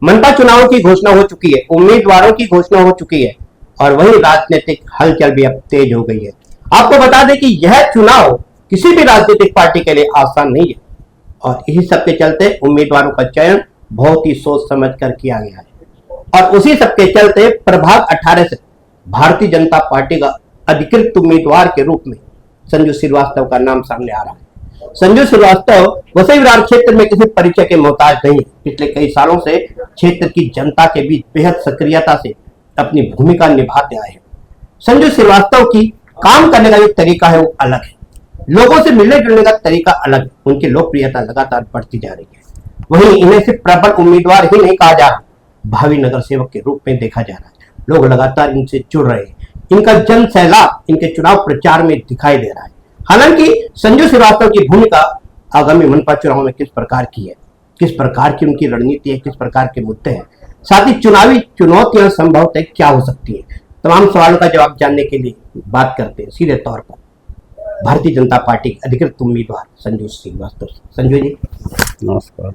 मनपा चुनावों की घोषणा हो चुकी है, उम्मीदवारों की घोषणा हो चुकी है और वही राजनीतिक हलचल भी अब तेज हो गई है। आपको बता दें कि यह चुनाव किसी भी राजनीतिक पार्टी के लिए आसान नहीं है और इसी सब के चलते उम्मीदवारों का चयन बहुत ही सोच समझ कर किया गया है और उसी सब के चलते प्रभाग 18 से भारतीय जनता पार्टी का अधिकृत उम्मीदवार के रूप में संजू श्रीवास्तव का नाम सामने आ रहा है। संजू श्रीवास्तव वसई विरार क्षेत्र में किसी परिचय के मोहताज नहीं है। पिछले कई सालों से क्षेत्र की जनता के बीच बेहद सक्रियता से अपनी भूमिका निभाते आए हैं। संजू श्रीवास्तव की काम करने का जो तरीका है वो अलग है, लोगों से मिलने जुलने का तरीका अलग है। उनकी लोकप्रियता लगातार बढ़ती जा रही है। वहीं इन्हें सिर्फ प्रबल उम्मीदवार ही नहीं कहा जा रहा, भावी नगर सेवक के रूप में देखा जा रहा है। लोग लगातार इनसे जुड़ रहे हैं, इनका जन सैलाब इनके चुनाव प्रचार में दिखाई दे रहा है। हालांकि संजू श्रीवास्तव की भूमिका आगामी मनपा चुनाव में किस प्रकार की है, किस प्रकार की उनकी रणनीति है, किस प्रकार के मुद्दे हैं, साथ ही चुनावी चुनौतियां संभवतः क्या हो सकती है, तमाम सवालों का जवाब जानने के लिए बात करते हैं सीधे तौर पर भारतीय जनता पार्टी के अधिकृत उम्मीदवार संजू श्रीवास्तव। संजू जी नमस्कार।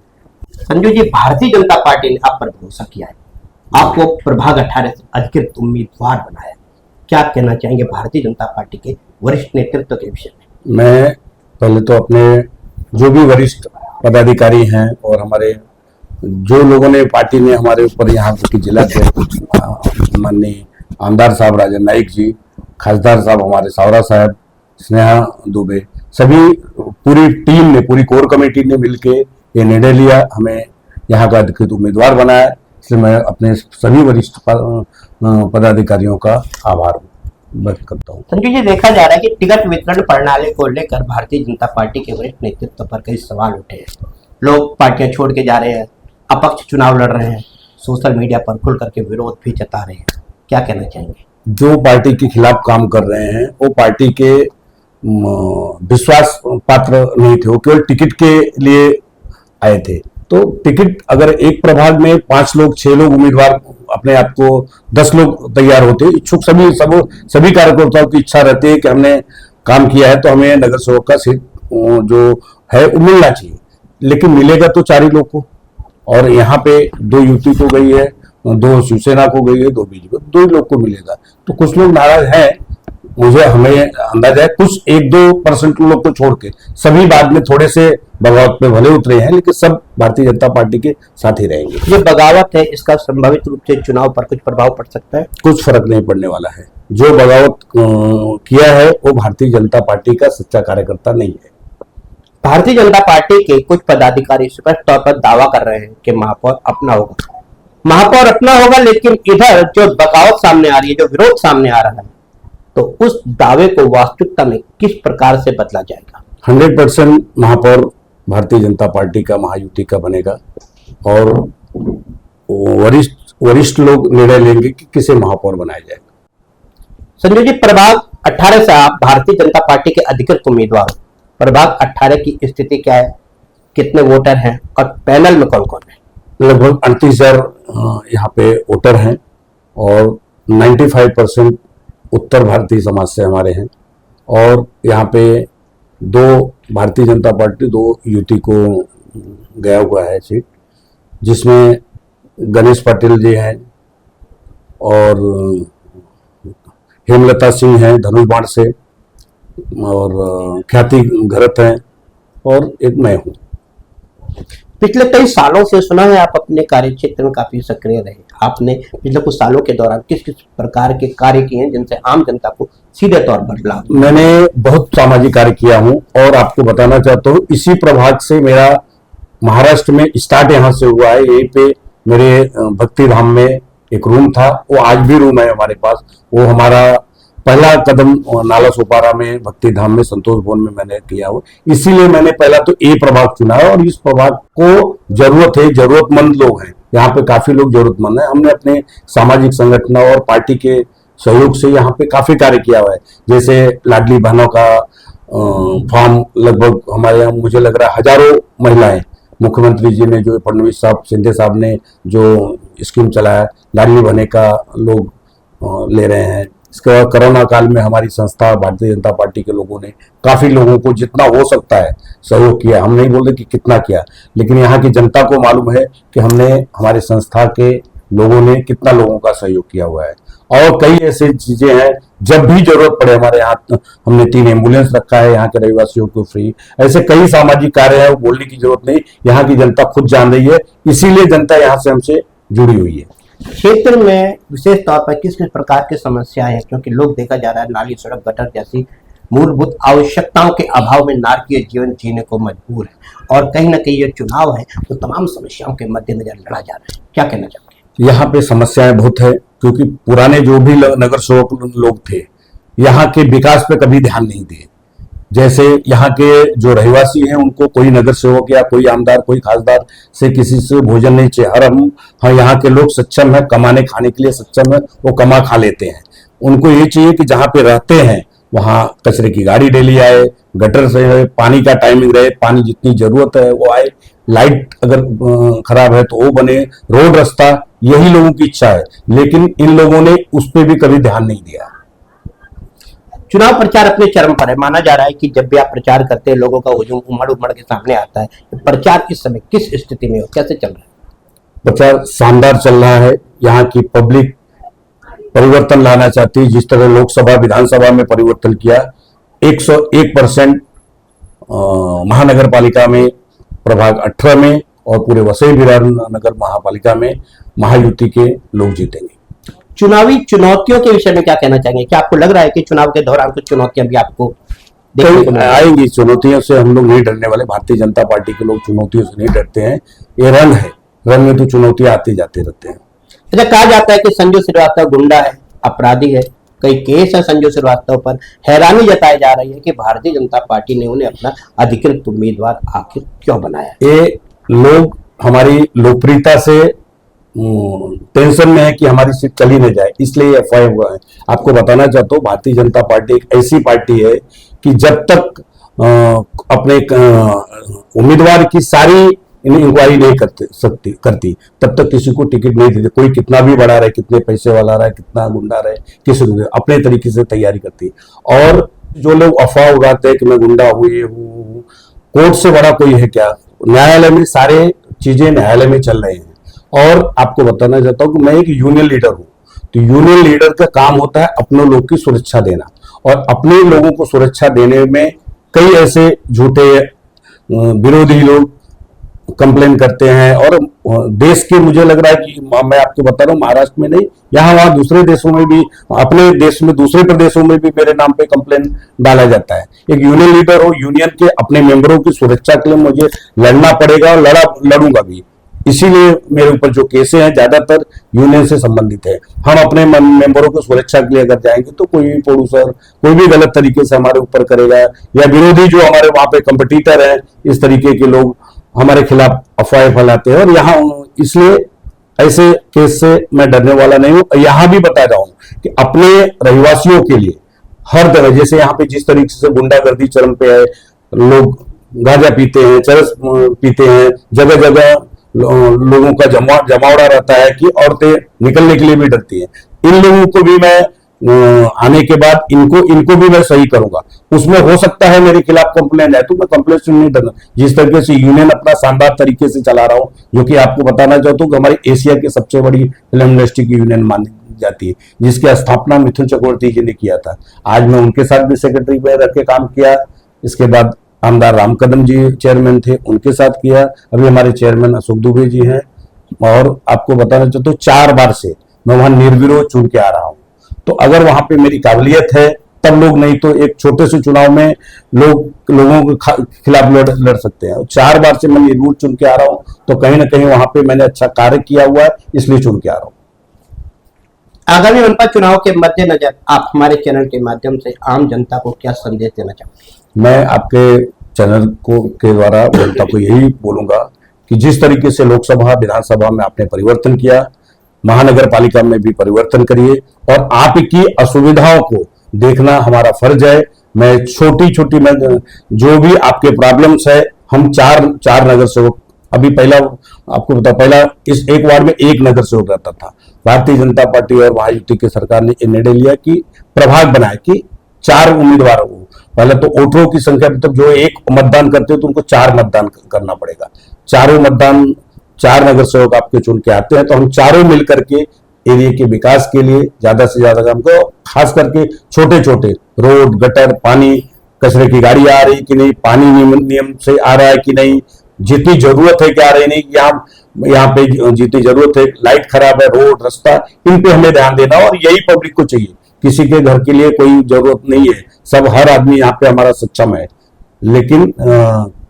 संजू जी, भारतीय जनता पार्टी ने आप पर भरोसा किया है, आपको प्रभाग 18 से अधिकृत उम्मीदवार बनाया, क्या कहना चाहेंगे भारतीय जनता पार्टी के वरिष्ठ नेतृत्व के विषय में? मैं पहले तो अपने जो भी वरिष्ठ पदाधिकारी हैं और हमारे जो लोगों ने पार्टी ने हमारे ऊपर यहाँ की जिला के माननीय आमदार साहब राजन नाइक जी, खासदार साहब हमारे सावरा साहब, स्नेहा दुबे, सभी पूरी टीम ने, पूरी कोर कमेटी ने मिलके ये निर्णय लिया, हमें यहाँ का अधिकृत उम्मीदवार बनाया। इसलिए मैं अपने सभी वरिष्ठ पदाधिकारियों का आभार व्यक्त करता हूँ। संजू जी, देखा जा रहा है कि टिकट वितरण प्रणाली को लेकर भारतीय जनता पार्टी के वरिष्ठ नेतृत्व पर कई सवाल उठे हैं। लोग पार्टियां छोड़ के जा रहे हैं, अपक्ष चुनाव लड़ रहे हैं, सोशल मीडिया पर खुल करके विरोध भी जता रहे हैं, क्या कहना चाहेंगे? जो पार्टी के खिलाफ काम कर रहे हैं वो पार्टी के विश्वास पात्र नहीं थे, वो केवल टिकट के लिए आए थे। तो टिकट अगर एक प्रभाग में 5 लोग 6 लोग उम्मीदवार अपने आप को 10 लोग तैयार होते, इच्छुक सभी कार्यकर्ताओं की इच्छा रहती है कि हमने काम किया है तो हमें नगर सेवक का सीट जो है वो मिलना चाहिए, लेकिन मिलेगा तो 4 ही लोग को। और यहाँ पे 2 युति को गई है, 2 शिवसेना को गई है, 2 बीजेपी को, 2 ही लोग को मिलेगा। तो कुछ लोग नाराज हैं, मुझे हमें अंदाजा है कुछ 1-2% लोग को छोड़ के सभी बाद में थोड़े से बगावत पे भले उतरे हैं, लेकिन सब भारतीय जनता पार्टी के साथ ही रहेंगे। ये बगावत है, इसका संभावित रूप से चुनाव पर कुछ प्रभाव पड़ सकता है? कुछ फर्क नहीं पड़ने वाला है। जो बगावत किया है वो भारतीय जनता पार्टी का सच्चा कार्यकर्ता नहीं है। भारतीय जनता पार्टी के कुछ पदाधिकारी स्पष्ट तौर पर दावा कर रहे हैं कि महापौर अपना होगा, महापौर अपना होगा, लेकिन इधर जो बगावत सामने आ रही है, जो विरोध सामने आ रहा है, तो उस दावे को वास्तविकता में किस प्रकार से बदला जाएगा? 100% महापौर भारतीय जनता पार्टी का महायुति का बनेगा और वरिष्ठ लोग निर्णय लेंगे कि किसे महापौर बनाया जाएगा। संजय जी, प्रभाग 18 से आप भारतीय जनता पार्टी के अधिकृत उम्मीदवार हो, प्रभाग 18 की स्थिति क्या है, कितने वोटर हैं और पैनल में कौन कौन है? लगभग 38,000 यहाँ पे वोटर हैं और 95% उत्तर भारतीय समाज से हमारे हैं और यहाँ पे 2 भारतीय जनता पार्टी 2 युति को गया हुआ है सीट, जिसमें गणेश पाटिल जी हैं और हेमलता सिंह हैं धनुषबाण से और ख्याति घरत हैं और एक मैं हूँ। पिछले कई सालों से सुना है आप अपने कार्य क्षेत्र में काफी सक्रिय रहे, आपने पिछले कुछ सालों के दौरान किस किस प्रकार के कार्य किए हैं जिनसे आम जनता को सीधे तौर पर लाभ? मैंने बहुत सामाजिक कार्य किया हूं और आपको बताना चाहता हूं इसी प्रभाग से मेरा महाराष्ट्र में स्टार्ट यहाँ से हुआ है। यहीं पे मेरे भक्ति धाम में एक रूम था, वो आज भी रूम है हमारे पास। वो हमारा पहला कदम नाला सोपारा में भक्ति धाम में संतोष भवन में मैंने किया हो, इसीलिए मैंने पहला तो ए प्रभाग चुना है और इस प्रभाग को जरूरत है, जरूरतमंद लोग हैं यहाँ पे, काफी लोग जरूरतमंद हैं। हमने अपने सामाजिक संगठनों और पार्टी के सहयोग से यहाँ पे काफी कार्य किया हुआ है, जैसे लाडली बहनों का फॉर्म लगभग हमारे यहाँ मुझे लग रहा है हजारों महिलाएं, मुख्यमंत्री जी ने जो फडणवीस साहब शिंदे साहब ने जो स्कीम चलाया, लाडली बहने का लोग ले रहे हैं। इसके बाद कोरोना काल में हमारी संस्था भारतीय जनता पार्टी के लोगों ने काफी लोगों को जितना हो सकता है सहयोग किया। हम नहीं बोलते कि कितना किया, लेकिन यहाँ की जनता को मालूम है कि हमने, हमारे संस्था के लोगों ने कितना लोगों का सहयोग किया हुआ है। और कई ऐसी चीजें हैं, जब भी जरूरत पड़े हमारे यहाँ हमने 3 एम्बुलेंस रखा है यहाँ के रहवासियों को फ्री। ऐसे कई सामाजिक कार्य है, वो बोलने की जरूरत नहीं, यहाँ की जनता खुद जान रही है, इसीलिए जनता यहाँ से हमसे जुड़ी हुई है। क्षेत्र में विशेष तौर पर किस किस प्रकार की समस्याएं हैं, क्योंकि लोग देखा जा रहा है नाली, सड़क, गटर जैसी मूलभूत आवश्यकताओं के अभाव में नारकीय जीवन जीने को मजबूर है, और कहीं ना कहीं ये चुनाव है तो तमाम समस्याओं के मद्देनजर लड़ा जा रहा है। क्या कहना चाहोगे? यहाँ पे समस्याएं बहुत है, क्योंकि पुराने जो भी नगर सेवक लोग थे यहाँ के विकास पे कभी ध्यान नहीं दिए। जैसे यहाँ के जो रहवासी हैं उनको कोई नगर सेवक या कोई आमदार, कोई खासदार से किसी से भोजन नहीं चाहिए। हाँ, यहाँ के लोग सक्षम है, कमाने खाने के लिए सक्षम है, वो कमा खा लेते हैं। उनको ये चाहिए कि जहाँ पे रहते हैं वहाँ कचरे की गाड़ी डेली आए, गटर से पानी का टाइमिंग रहे, पानी जितनी जरूरत है वो आए, लाइट अगर खराब है तो वो बने, रोड रास्ता, यही लोगों की इच्छा है। लेकिन इन लोगों ने उस पर भी कभी ध्यान नहीं दिया। चुनाव प्रचार अपने चरम पर है। माना जा रहा है कि जब भी आप प्रचार करते हैं लोगों का हुजूम उमड़ उमड़ के सामने आता है। प्रचार इस समय किस स्थिति में हो, कैसे चल रहा है? प्रचार शानदार चल रहा है। यहाँ की पब्लिक परिवर्तन लाना चाहती है, जिस तरह लोकसभा विधानसभा में परिवर्तन किया। 101% महानगर पालिका में, प्रभाग 18 में और पूरे वसई विरार नगर महापालिका में महायुति के लोग जीतेंगे। चुनावी चुनौतियों के विषय में क्या कहना चाहेंगे? क्या आपको लग रहा है कि चुनाव के दौरान कुछ चुनौतियां भी आपको देखने को आएंगी? चुनौतियों से हम लोग नहीं डरने वाले। भारतीय जनता पार्टी के लोग चुनौतियों से नहीं डरते हैं। ये रंग है, रंग में तो चुनौतियां आती जाते रहते हैं। अच्छा, कहा जाता है कि संजू श्रीवास्तव गुंडा है, अपराधी है, कई केस है संजू श्रीवास्तव पर। हैरानी जताई जा रही है कि भारतीय जनता पार्टी ने उन्हें अपना अधिकृत उम्मीदवार आखिर क्यों बनाया? ये लोग हमारी लोकप्रियता से टेंशन में है कि हमारी सीट चली न जाए, इसलिए एफआई हुआ है। आपको बताना चाहता हूँ, भारतीय जनता पार्टी एक ऐसी पार्टी है कि जब तक अपने उम्मीदवार की सारी इंक्वायरी नहीं करती तब तक किसी को टिकट नहीं देती। कोई कितना भी बड़ा रहे, कितने पैसे वाला रहे, कितना गुंडा रहे, किसी को अपने तरीके से तैयारी करती। और जो लोग अफवाह उड़ाते हैं कि मैं गुंडा हूँ, ये हूँ, कोर्ट से बड़ा कोई है क्या? न्यायालय में सारे चीजें न्यायालय में चल रहे हैं। और आपको बताना चाहता हूं कि मैं एक यूनियन लीडर हूं, तो यूनियन लीडर का काम होता है अपने लोग की सुरक्षा देना, और अपने लोगों को सुरक्षा देने में कई ऐसे झूठे विरोधी लोग कंप्लेन करते हैं। और देश के, मुझे लग रहा है कि मैं आपको बता रहा हूँ, महाराष्ट्र में नहीं, यहाँ वहां दूसरे देशों में भी, अपने देश में दूसरे प्रदेशों में भी मेरे नाम पे कंप्लेन डाला जाता है। एक यूनियन लीडर हो, यूनियन के अपने मेंबरों की सुरक्षा के लिए मुझे लड़ना पड़ेगा और लड़ूंगा भी। इसीलिए मेरे ऊपर जो केसें हैं ज्यादातर यूनियन से संबंधित है। हम अपने मेंबरों को सुरक्षा के लिए अगर जाएंगे तो कोई भी प्रोड्यूसर कोई भी गलत तरीके से हमारे ऊपर करेगा, या विरोधी जो हमारे वहां पे कंपटीटर हैं, इस तरीके के लोग हमारे खिलाफ अफवाहें फैलाते हैं। और यहाँ इसलिए ऐसे केस से मैं डरने वाला नहीं हूं। यहाँ भी बता रहा हूं कि अपने रहवासियों के लिए हर तरह, जैसे यहाँ पे जिस तरीके से गुंडागर्दी चरम पे है, लोग गांजा पीते हैं, चरस पीते हैं, जगह जगह लोगों का जमावड़ा रहता है कि औरतें निकलने के लिए भी डरती हैं। इन लोगों को भी मैं आने के बाद इनको भी मैं सही करूंगा। उसमें हो सकता है मेरे खिलाफ कंप्लेन है, तो मैं कंप्लेन से नहीं डरना। जिस तरीके से यूनियन अपना शानदार तरीके से चला रहा हूं, जो कि आपको बताना चाहता हूँ कि हमारी एशिया की सबसे बड़ी फिल्म इंडस्ट्री की यूनियन मानी जाती है, जिसकी स्थापना मिथुन चक्रवर्ती जी ने किया था। आज मैं उनके साथ भी सेक्रेटरी में रख के काम किया। इसके बाद आमदार राम कदम जी चेयरमैन थे, उनके साथ किया। अभी हमारे चेयरमैन अशोक दुबे जी हैं। और आपको बताना चाहता हूँ 4 बार से मैं वहां निर्विरोध चुन के आ रहा हूं। तो अगर वहां पे मेरी काबिलियत है तब लोग, नहीं तो एक छोटे से चुनाव में लोगों के खिलाफ लड़ सकते हैं। 4 बार से मैं निर्विरोध चुन के आ रहा हूं, तो कहीं ना कहीं वहां पे मैंने अच्छा कार्य किया हुआ है, इसलिए चुन के आ रहा हूं। आगामी मनपा चुनाव के मद्देनजर आप हमारे चैनल के माध्यम से आम जनता को क्या संदेश देना चाहते हैं? मैं आपके चैनल के द्वारा जनता को यही बोलूंगा कि जिस तरीके से लोकसभा विधानसभा में आपने परिवर्तन किया, महानगर पालिका में भी परिवर्तन करिए। और आपकी असुविधाओं को देखना हमारा फर्ज है। मैं छोटी छोटी जो भी आपके प्रॉब्लम्स है, हम चार नगर सेवक, अभी पहला आपको बता, पहला इस एक वार्ड में 1 नगर सेवक रहता था। भारतीय जनता पार्टी और महायुति की सरकार ने निर्णय लिया कि प्रभाग बनाए कि 4 उम्मीदवार हो। पहले तो वोटरों की संख्या, मतलब जो एक मतदान करते हो तो उनको 4 मतदान करना पड़ेगा। चारों मतदान 4 नगर सेवक आपके चुन के आते हैं, तो हम चारों मिलकर के एरिया के विकास के लिए ज्यादा से ज्यादा काम करो। खास करके छोटे छोटे रोड, गटर, पानी, कचरे की गाड़ी आ रही कि नहीं, पानी नियम से आ रहा है कि नहीं, जितनी जरूरत है क्या रही नहीं, यहाँ पे जितनी जरूरत है, लाइट खराब है, रोड, रास्ता, इन पे हमें ध्यान देना। और यही पब्लिक को चाहिए, किसी के घर के लिए कोई जरूरत नहीं है, सब हर आदमी यहाँ पे हमारा सक्षम है। लेकिन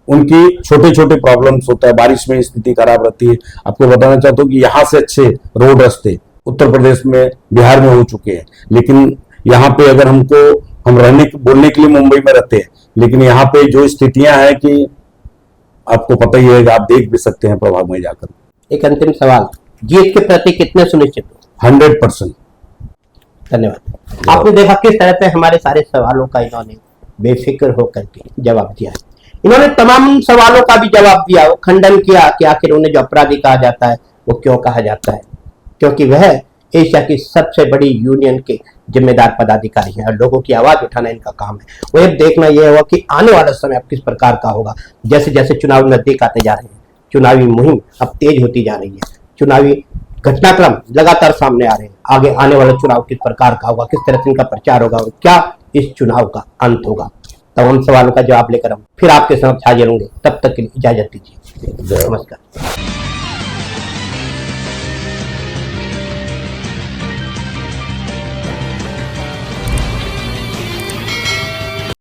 उनकी छोटे छोटे प्रॉब्लम्स होता है, बारिश में स्थिति खराब रहती है। आपको बताना चाहता हूँ कि यहाँ से अच्छे रोड, रास्ते उत्तर प्रदेश में, बिहार में हो चुके हैं। लेकिन यहाँ पे अगर हम रहने बोलने के लिए मुंबई में रहते हैं, लेकिन यहाँ पे जो स्थितियां हैं कि आपको पता ही है, आप देख भी सकते हैं प्रभाग में जाकर। एक अंतिम सवाल, जीत के प्रति कितने सुनिश्चित हो? 100%। धन्यवाद। आपने देखा किस तरह पे हमारे सारे सवालों का इन्होंने बेफिक्र होकर के जवाब दिया है। इन्होंने तमाम सवालों का भी जवाब दिया, वो खंडन किया कि आखिर उन्हें जो अपराधी कहा जाता है वो क्यों कहा जाता है, क्योंकि वह एशिया की सबसे बड़ी यूनियन के जिम्मेदार पदाधिकारी हैं और लोगों की आवाज उठाना इनका काम है। वो अब देखना यह होगा कि आने वाला समय अब किस प्रकार का होगा। जैसे जैसे चुनाव नजदीक आते जा रहे हैं, चुनावी मुहिम अब तेज होती जा रही है, चुनावी घटनाक्रम लगातार सामने आ रहे हैं। आगे आने वाला चुनाव किस प्रकार का होगा, किस तरह से इनका प्रचार होगा और क्या इस चुनाव का अंत होगा, तमाम सवालों का जवाब लेकर हम फिर आपके समक्ष हाजिर होंगे। तब तक के लिए इजाजत दीजिए। नमस्कार।